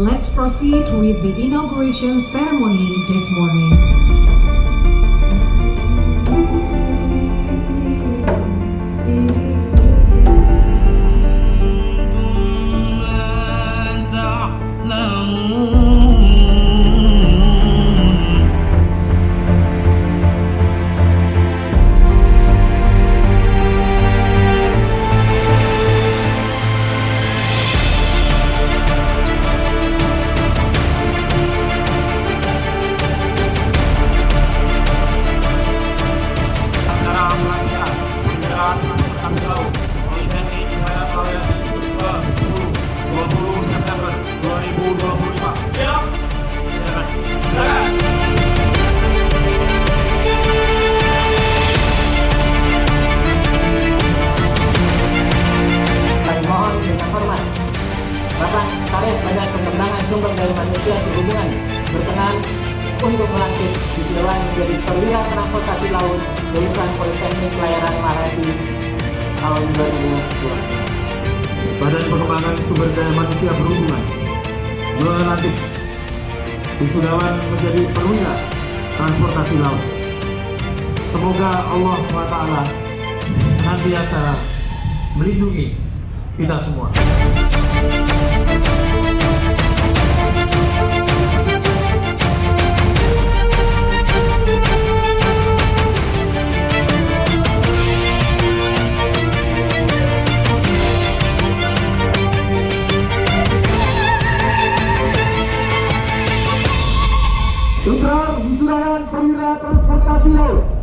let's proceed with the inauguration ceremony this morning. Transportasi Laut Pelantikan Pelantikan 20 September 2025. Siap. Silakan. Kami mohon dengan hormat Bapak Sekretaris Badan Pengembangan Sumber Daya Manusia Perhubungan berkenan untuk melantik wisudawan menjadi Perwira Transportasi Laut lulusan Politeknik Pelayaran Marati tahun 2002. Badan Pengembangan Sumber Daya Manusia Perhubungan melantik wisudawan menjadi Perwira Transportasi Laut. Semoga Allah SWT senantiasa melindungi kita semua. Putra wisudawan Perwira Transportasi Laut